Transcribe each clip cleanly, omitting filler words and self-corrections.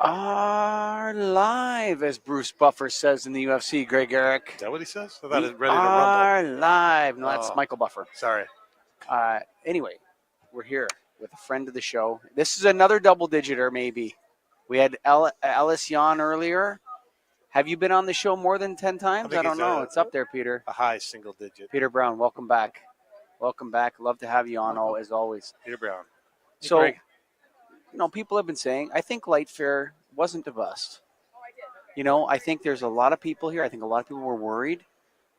Are live, as Bruce Buffer says in the UFC. Greg Eric. Is that what he says? I thought We it ready to rumble. are live. No, that's Oh. Michael Buffer. Sorry. Anyway, we're here with a friend of the show. This is another double digiter, maybe. We had Ellis Jan earlier. Have you been on the show more than 10 times? I don't know. It's up there, Peter. A high single digit. Peter Brown, welcome back. Welcome back. Love to have you on, as always. Peter Brown. So, Greg. people have been saying, I think Lightfair wasn't a bust. I think there's a lot of people here. I think a lot of people were worried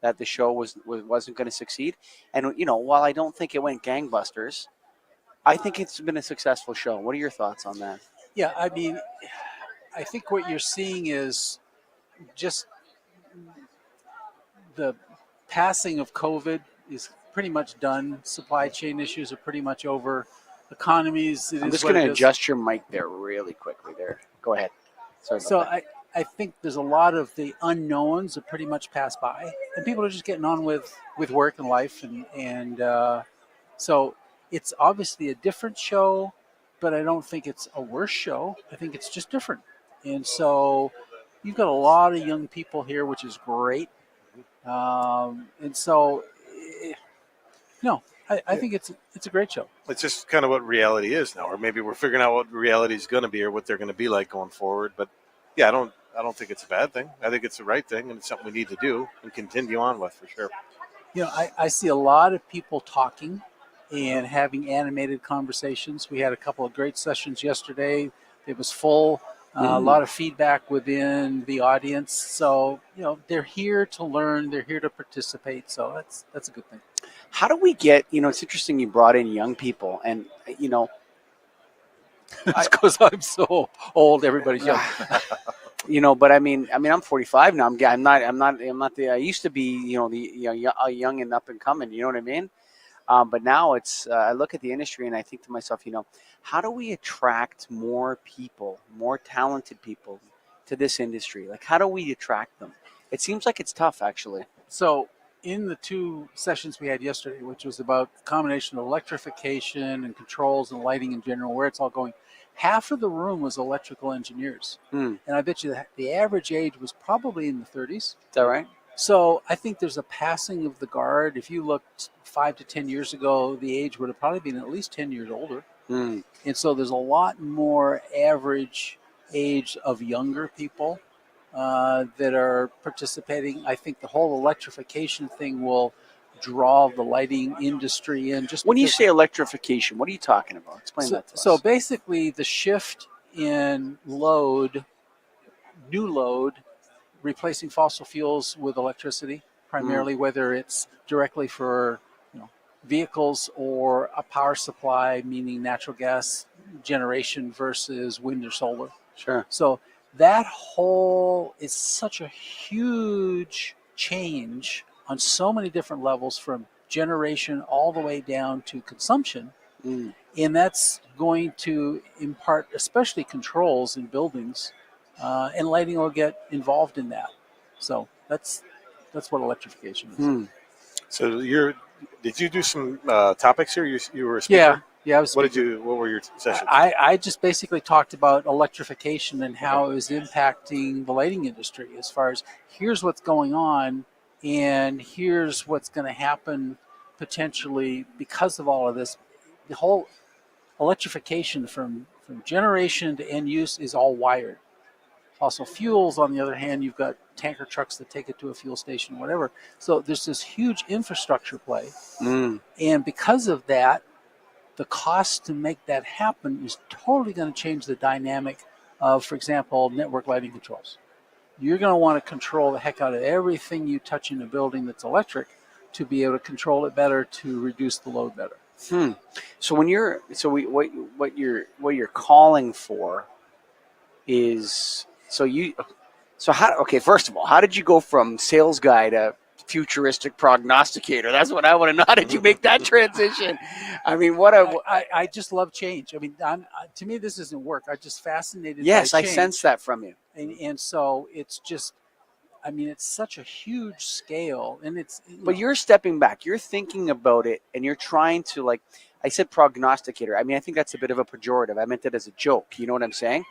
that the show wasn't going to succeed. And, while I don't think it went gangbusters, I think it's been a successful show. What are your thoughts on that? Yeah, I mean, I think what you're seeing is just the passing of COVID is pretty much done. Supply chain issues are pretty much over. Economies. I'm just going to adjust your mic there really quickly there. Go ahead. Sorry about that. I think there's a lot of the unknowns that pretty much pass by, and people are just getting on with work and life, and so it's obviously a different show, but I don't think it's a worse show. I think it's just different, and so you've got a lot of young people here, which is great, and so I think it's a great show. It's just kind of what reality is now, or maybe we're figuring out what reality is going to be or what they're going to be like going forward. But yeah, I don't think it's a bad thing. I think it's the right thing, and it's something we need to do and continue on with for sure. I see a lot of people talking and having animated conversations. We had a couple of great sessions yesterday. It was full. A lot of feedback within the audience. So, they're here to learn. They're here to participate. So that's a good thing. How do we get, it's interesting you brought in young people and, It's because I'm so old. Everybody's young. But I mean, I'm 45 now. I'm not the, I used to be, the young and up and coming, you know what I mean? But now it's, I look at the industry and I think to myself, how do we attract more people, more talented people to this industry? Like, how do we attract them? It seems like it's tough, actually. So in the two sessions we had yesterday, which was about the combination of electrification and controls and lighting in general, where it's all going, half of the room was electrical engineers. And I bet you the average age was probably in the 30s. Is that right? So I think there's a passing of the guard. If you looked 5 to 10 years ago, the age would have probably been at least 10 years older. And so there's a lot more average age of younger people that are participating. I think the whole electrification thing will draw the lighting industry in. Just when you say electrification, what are you talking about? Explain that to us. So basically the shift in load, new load, replacing fossil fuels with electricity, primarily whether it's directly for vehicles or a power supply, meaning natural gas generation versus wind or solar. Sure. So that whole is such a huge change on so many different levels, from generation all the way down to consumption. And that's going to impart, especially controls in buildings, and lighting will get involved in that. So that's what electrification is. So did you do some topics here? You were a speaker? Yeah, I was. What were your sessions? I just basically talked about electrification and how it was impacting the lighting industry, as far as here's what's going on and here's what's going to happen potentially because of all of this. The whole electrification from generation to end use is all wired. Fossil fuels, on the other hand, you've got tanker trucks that take it to a fuel station, whatever. So there's this huge infrastructure play. And because of that, the cost to make that happen is totally going to change the dynamic of, for example, network lighting controls. You're going to want to control the heck out of everything you touch in a building that's electric to be able to control it better, to reduce the load better. So what you're calling for is first of all, how did you go from sales guy to futuristic prognosticator? That's what I want to know. How did you make that transition? I mean, I just love change. I mean, to me, this isn't work. I'm just fascinated. Yes, by I change. sense that from you. And so it's just, I mean, it's such a huge scale, and it's. But you're stepping back. You're thinking about it, and you're trying to, like I said, prognosticator. I mean, I think that's a bit of a pejorative. I meant it as a joke. You know what I'm saying?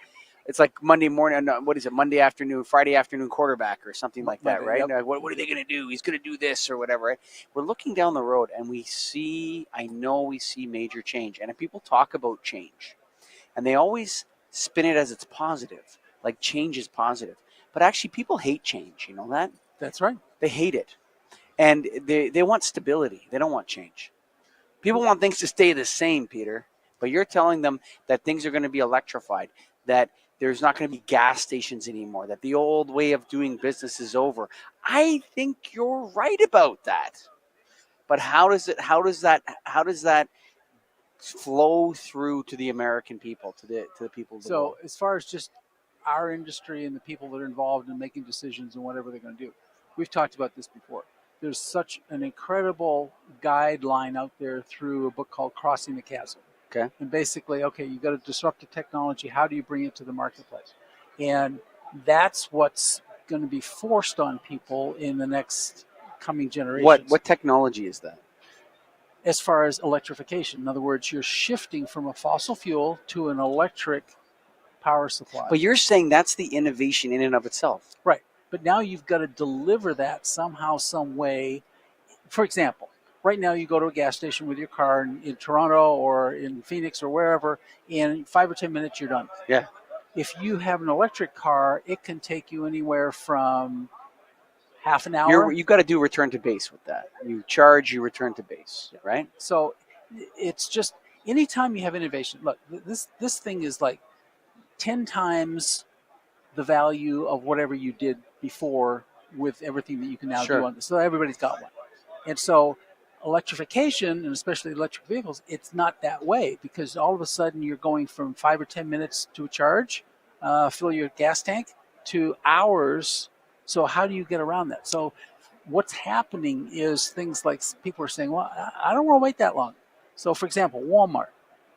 It's like Monday morning. No, what is it? Monday afternoon, Friday afternoon quarterback or something like that, Monday, right? yep. Like, what are they going to do? He's going to do this or whatever. Right? We're looking down the road and we see. I know we see major change, and if people talk about change, and they always spin it as it's positive, like change is positive. But actually, people hate change. You know that? That's right. They hate it, and they want stability. They don't want change. People want things to stay the same, Peter. But you're telling them that things are going to be electrified, that there's not going to be gas stations anymore, that the old way of doing business is over. I think you're right about that. But how does that flow through to the American people, to the people of the world? So as far as just our industry and the people that are involved in making decisions and whatever they're going to do, we've talked about this before. There's such an incredible guideline out there through a book called Crossing the Chasm. Okay. And basically, okay, you've got to disrupt the technology. How do you bring it to the marketplace? And that's what's going to be forced on people in the next coming generations. What technology is that? As far as electrification, in other words, you're shifting from a fossil fuel to an electric power supply. But you're saying that's the innovation in and of itself. Right. But now you've got to deliver that somehow, some way. For example, right now you go to a gas station with your car in Toronto or in Phoenix or wherever, in 5 or 10 minutes you're done. Yeah. If you have an electric car, it can take you anywhere from half an hour. You've got to do return to base with that. You charge, you return to base, right? So it's just anytime you have innovation. Look, this thing is like 10 times the value of whatever you did before with everything that you can now Sure. do on this. So everybody's got one. And so electrification, and especially electric vehicles, it's not that way because all of a sudden you're going from 5 or 10 minutes to a charge, fill your gas tank, to hours. So how do you get around that? So what's happening is things like people are saying, well, I don't want to wait that long. So for example, Walmart,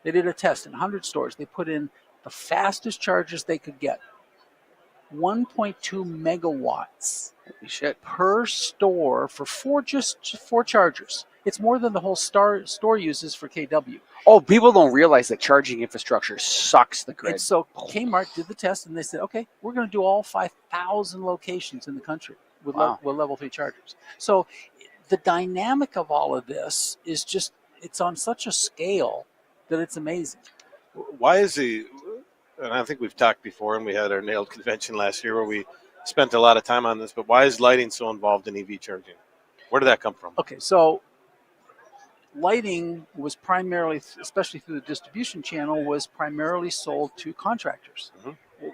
they did a test in 100 stores. They put in the fastest chargers they could get. 1.2 megawatts Holy shit. per store for just 4 chargers. It's more than the whole store uses for KW. Oh, people don't realize that charging infrastructure sucks the grid. And so Kmart did the test and they said, okay, we're going to do all 5,000 locations in the country with, Wow. with level 3 chargers. So the dynamic of all of this is just, it's on such a scale that it's amazing. Why is and I think we've talked before, and we had our nailed convention last year where we spent a lot of time on this, but why is lighting so involved in EV charging? Where did that come from? Okay, so lighting was primarily, especially through the distribution channel, was primarily sold to contractors,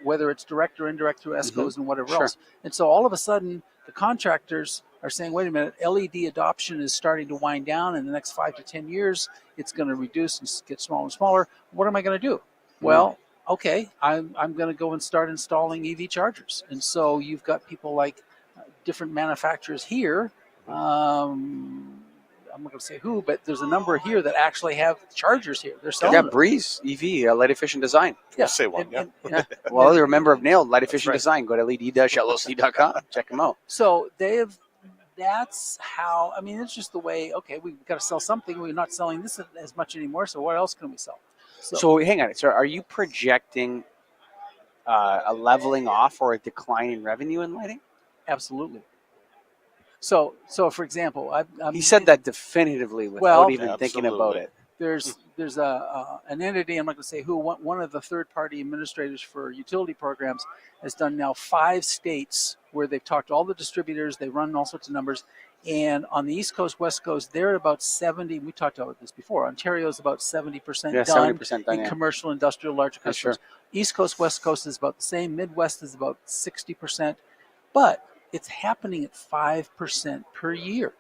whether it's direct or indirect through ESCOs and whatever else. And so all of a sudden, the contractors are saying, wait a minute, LED adoption is starting to wind down. In the next 5 to 10 years, it's going to reduce and get smaller and smaller. What am I going to do? Well, okay, I'm going to go and start installing EV chargers. And so you've got people like different manufacturers here. I'm not going to say who, but there's a number here that actually have chargers here. They're selling them. Breeze EV, light efficient design. Yeah, Say one. Well, you're a member of Nailed Light Efficient right. Design. Go to led-loc.com. Check them out. So that's how, I mean, it's just the way, okay, we've got to sell something. We're not selling this as much anymore, so what else can we sell? So hang on. So are you projecting a leveling off or a decline in revenue in lighting? Absolutely. So for example, he said that definitively without even thinking about it. There's an entity, I'm not going to say who, one of the third-party administrators for utility programs has done now 5 states where they've talked to all the distributors, they run all sorts of numbers, and on the East Coast, West Coast, they're about 70, we talked about this before, Ontario's about 70% done 70% done, in commercial, industrial, larger customers. Sure. East Coast, West Coast is about the same, Midwest is about 60%, but it's happening at 5% per year.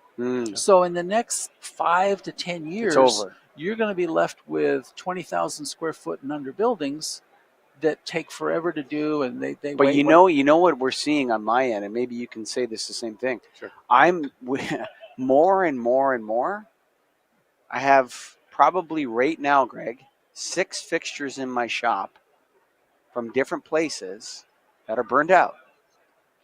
So in the next 5 to 10 years, it's over. You're going to be left with 20,000 square foot and under buildings that take forever to do, and they. But you know what we're seeing on my end, and maybe you can say this the same thing. Sure. I'm more and more and more. I have probably right now, Greg, 6 fixtures in my shop from different places that are burned out.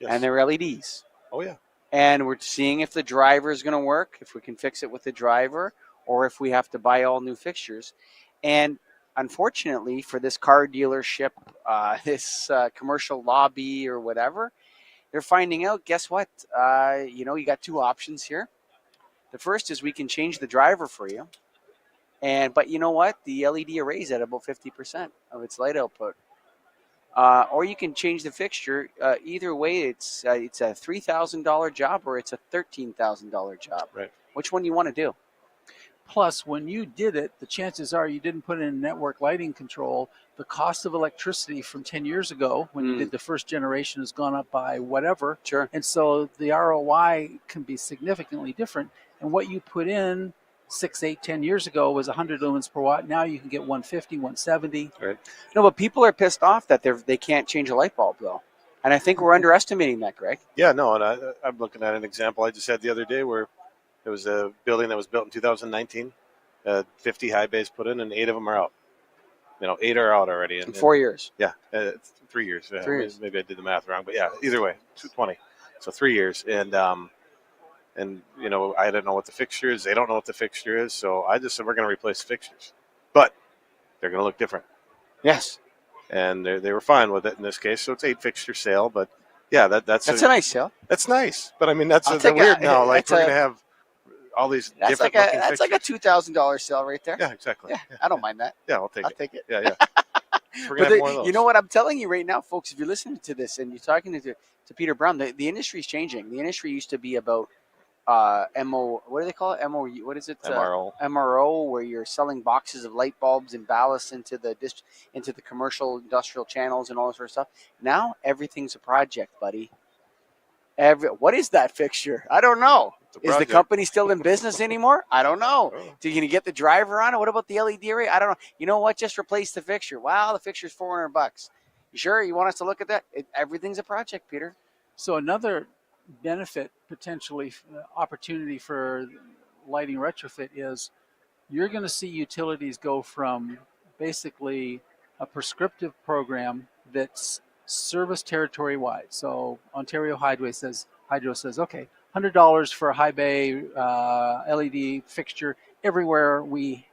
Yes. And they're LEDs. Oh, yeah. And we're seeing if the driver is going to work, if we can fix it with the driver, or if we have to buy all new fixtures. And unfortunately for this car dealership, this commercial lobby or whatever, they're finding out. Guess what? You got two options here. The first is we can change the driver for you, but you know what? The LED array is at about 50% of its light output. Or you can change the fixture. Either way, it's a $3,000 job or it's a $13,000 job. Right. Which one you want to do? Plus, when you did it, the chances are you didn't put in network lighting control. The cost of electricity from 10 years ago, when you did the first generation, has gone up by whatever. Sure. And so the ROI can be significantly different. And what you put in 6, 8, 10 years ago was 100 lumens per watt. Now you can get 150, 170. Right. No, but people are pissed off that they can't change a light bulb, though. And I think we're underestimating that, Greg. Yeah, no, and I'm looking at an example I just had the other day where there was a building that was built in 2019, 50 high bays put in, and 8 of them are out. 8 are out already. In 4 years. Yeah, 3 years. 3 years. Maybe I did the math wrong, but yeah, either way, 220. So 3 years, and I don't know what the fixture is. They don't know what the fixture is, so I just said we're going to replace the fixtures, but they're going to look different. Yes. And they were fine with it in this case. So it's 8 fixture sale, but yeah, that's a nice sale. That's nice, but I mean that's I'll they're take weird now. Like that's we're going to have all these That's different like looking that's fixtures. like a $2,000 sale right there. Yeah, exactly. Yeah, I don't mind that. Yeah, I'll take take it. Yeah. We're But gonna have more of those. you know what I'm telling you right now, folks? If you're listening to this and you're talking to Peter Brown, the industry is changing. The industry used to be about MO. What do they call it? MO. What is it? MRO. MRO, where you're selling boxes of light bulbs and ballasts into the commercial industrial channels and all that sort of stuff. Now everything's a project, buddy. What is that fixture? I don't know. Is the company still in business anymore? I don't know. Oh. Are you going to get the driver on it? What about the LED array? I don't know. You know what? Just replace the fixture. Wow, the fixture's $400. You sure you want us to look at that? Everything's a project, Peter. So another benefit, potentially opportunity for lighting retrofit is you're going to see utilities go from basically a prescriptive program that's service territory wide. So Ontario Hydro says, okay, $100 for a high bay LED fixture everywhere we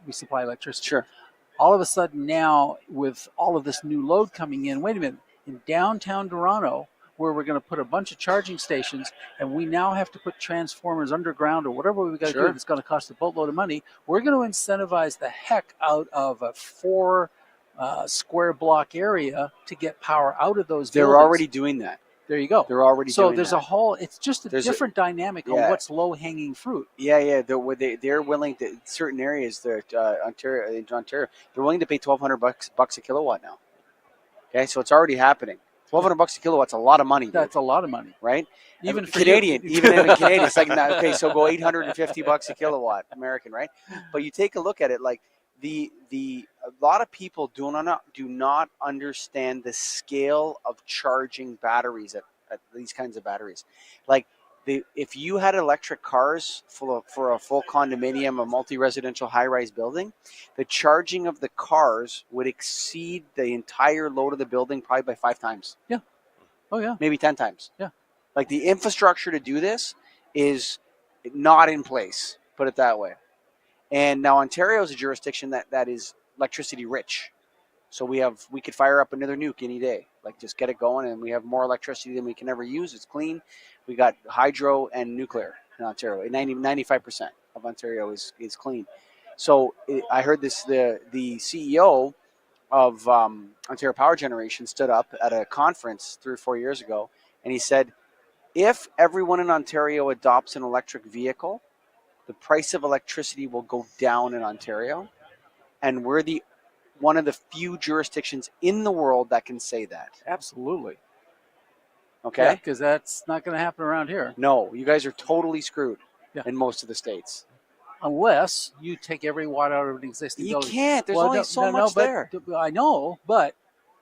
supply electricity. Sure. All of a sudden now, with all of this new load coming in, wait a minute, in downtown Toronto, where we're going to put a bunch of charging stations, and we now have to put transformers underground or whatever we've got to do that's going to cost a boatload of money, we're going to incentivize the heck out of a 4 square block area to get power out of those buildings. They're already doing that. There you go. They're already doing that. So there's a whole, it's just a different dynamic on what's low-hanging fruit. Yeah. They're willing to, certain areas, Ontario, they're willing to pay $1,200 a kilowatt now. Okay, so it's already happening. $1,200 a kilowatt's a lot of money. Dude. That's a lot of money, right? Even for Canadian, even in Canadian, it's like okay, so go $850 a kilowatt, American, right? But you take a look at it, like a lot of people do not understand the scale of charging batteries at these kinds of batteries. Like if you had electric cars for a full condominium, a multi-residential high-rise building, the charging of the cars would exceed the entire load of the building probably by 5 times. Yeah. Oh yeah. Maybe 10 times. Yeah. Like the infrastructure to do this is not in place, put it that way. And now Ontario is a jurisdiction that is electricity rich. So we could fire up another nuke any day, like just get it going, and we have more electricity than we can ever use. It's clean. We got hydro and nuclear in Ontario. 95% of Ontario is clean. So I heard this, the CEO of Ontario Power Generation stood up at a conference 3 or 4 years ago, and he said, if everyone in Ontario adopts an electric vehicle, the price of electricity will go down in Ontario, and we're one of the few jurisdictions in the world that can say that. Absolutely. Okay? Because that's not going to happen around here. No, you guys are totally screwed in most of the states. Unless you take every watt out of an existing building. You can't. There's only so much there. I know, but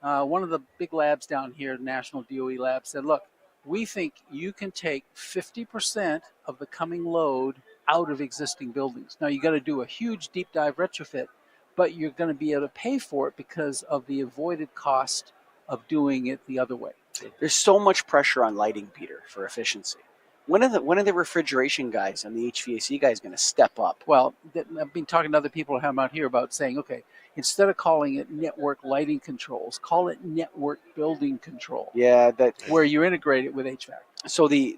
one of the big labs down here, the National DOE Lab, said, look, we think you can take 50% of the coming load out of existing buildings. Now, you got to do a huge deep dive retrofit, but you're going to be able to pay for it because of the avoided cost of doing it the other way. There's so much pressure on lighting, Peter, for efficiency. When are the refrigeration guys and the HVAC guys going to step up? Well, I've been talking to other people who have out here about saying, okay, instead of calling it network lighting controls, call it network building control, Yeah, that where you integrate it with HVAC. the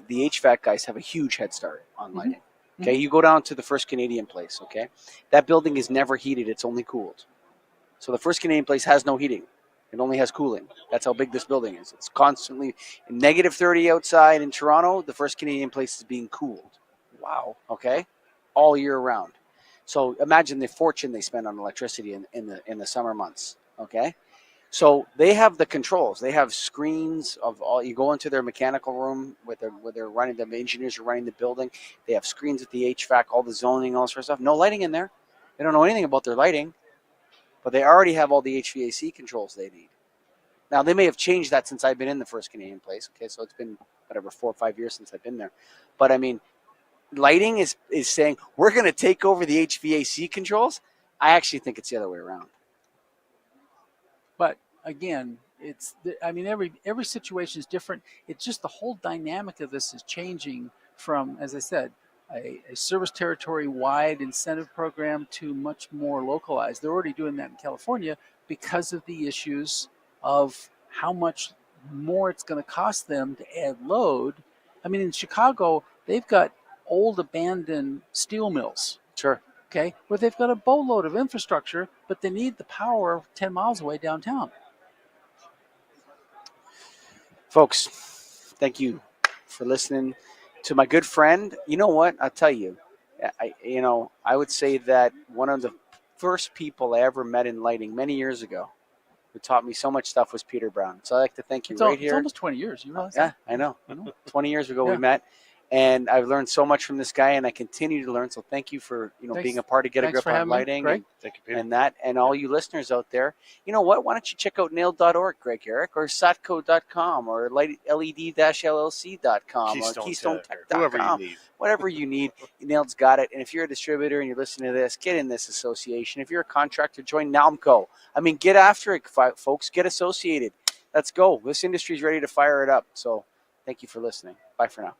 HVAC guys have a huge head start on lighting. Mm-hmm. Okay, you go down to the First Canadian place. Okay, that building is never heated; it's only cooled. So the First Canadian place has no heating; it only has cooling. That's how big this building is. It's constantly -30 outside in Toronto. The First Canadian place is being cooled. Wow. Okay, all year round. So imagine the fortune they spend on electricity in the summer months. Okay. So they have the controls. They have screens of all. You go into their mechanical room where they're running. The engineers are running the building. They have screens at the HVAC, all the zoning, all sort of stuff. No lighting in there. They don't know anything about their lighting, but they already have all the HVAC controls they need. Now they may have changed that since I've been in the First Canadian place. Okay, so it's been whatever 4 or 5 years since I've been there. But I mean, lighting is saying we're going to take over the HVAC controls. I actually think it's the other way around. But again, every situation is different. It's just the whole dynamic of this is changing from, as I said, a service territory wide incentive program to much more localized. They're already doing that in California because of the issues of how much more it's going to cost them to add load. I mean, in Chicago, they've got old abandoned steel mills. Sure. Okay, where they've got a boatload of infrastructure, but they need the power 10 miles away downtown. Folks, thank you for listening to my good friend. You know what? I'll tell you. I would say that one of the first people I ever met in lighting many years ago who taught me so much stuff was Peter Brown. So I'd like to thank you It's here. almost 20 years. You realize Yeah, that? I know. 20 years ago we met. And I've learned so much from this guy, and I continue to learn. So thank you for being a part of Get a Grip on Lighting, Thank you, Peter. and all you listeners out there. You know what? Why don't you check out nailed.org, Greg Eric, or satco.com, or led-llc.com, or KeystoneTech.com, whoever you need. whatever you need. Nailed's got it. And if you're a distributor and you're listening to this, get in this association. If you're a contractor, join NALMCO. I mean, get after it, folks. Get associated. Let's go. This industry is ready to fire it up. So thank you for listening. Bye for now.